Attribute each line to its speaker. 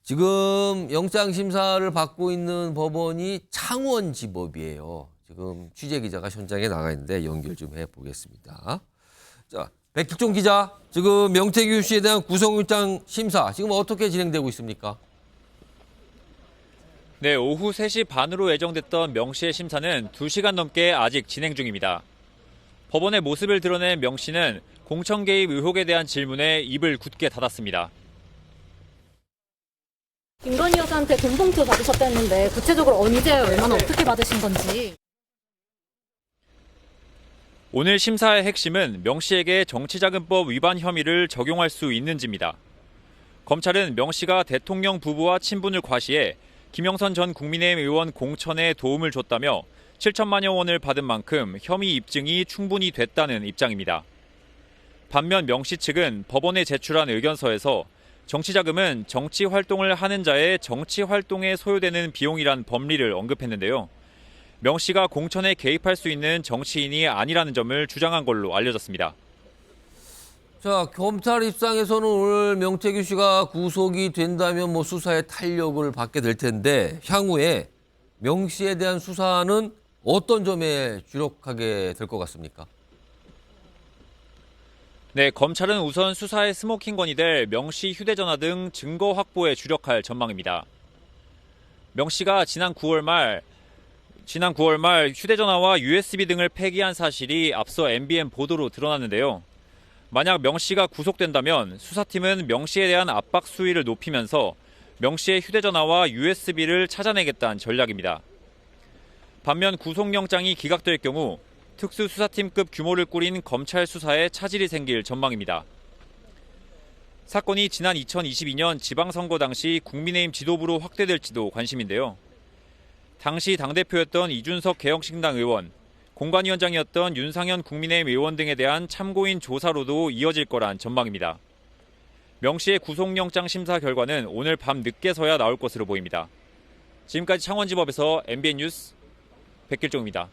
Speaker 1: 지금 영장 심사를 받고 있는 법원이 창원지법이에요. 지금 취재 기자가 현장에 나가 있는데 연결 좀 해보겠습니다. 자, 백길종 기자, 지금 명태균 씨에 대한 구속영장 심사 지금 어떻게 진행되고 있습니까?
Speaker 2: 네, 오후 3시 반으로 예정됐던 명 씨의 심사는 2시간 넘게 아직 진행 중입니다. 법원의 모습을 드러낸 명 씨는 공천 개입 의혹에 대한 질문에 입을 굳게 닫았습니다.
Speaker 3: 김건희 여사한테 돈 봉투 받으셨다는데 구체적으로 언제 얼마나 어떻게 받으신 건지.
Speaker 2: 오늘 심사의 핵심은 명 씨에게 정치자금법 위반 혐의를 적용할 수 있는지입니다. 검찰은 명 씨가 대통령 부부와 친분을 과시해 김영선 전 국민의힘 의원 공천에 도움을 줬다며 7천만여 원을 받은 만큼 혐의 입증이 충분히 됐다는 입장입니다. 반면 명 씨 측은 법원에 제출한 의견서에서 정치자금은 정치활동을 하는 자의 정치활동에 소요되는 비용이란 법리를 언급했는데요. 명 씨가 공천에 개입할 수 있는 정치인이 아니라는 점을 주장한 걸로 알려졌습니다.
Speaker 1: 자, 검찰 입장에서는 오늘 명태균 씨가 구속이 된다면 뭐 수사에 탄력을 받게 될 텐데 향후에 명 씨에 대한 수사는 어떤 점에 주력하게 될 것 같습니까?
Speaker 2: 네, 검찰은 우선 수사의 스모킹건이 될 명 씨 휴대전화 등 증거 확보에 주력할 전망입니다. 명 씨가 지난 9월 말 휴대전화와 USB 등을 폐기한 사실이 앞서 MBN 보도로 드러났는데요. 만약 명 씨가 구속된다면 수사팀은 명 씨에 대한 압박 수위를 높이면서 명 씨의 휴대전화와 USB를 찾아내겠다는 전략입니다. 반면 구속영장이 기각될 경우 특수수사팀급 규모를 꾸린 검찰 수사에 차질이 생길 전망입니다. 사건이 지난 2022년 지방선거 당시 국민의힘 지도부로 확대될지도 관심인데요. 당시 당대표였던 이준석 개혁신당 의원, 공관위원장이었던 윤상현 국민의힘 의원 등에 대한 참고인 조사로도 이어질 거란 전망입니다. 명 씨의 구속영장 심사 결과는 오늘 밤 늦게서야 나올 것으로 보입니다. 지금까지 창원지법에서 MBN 뉴스 백길종입니다.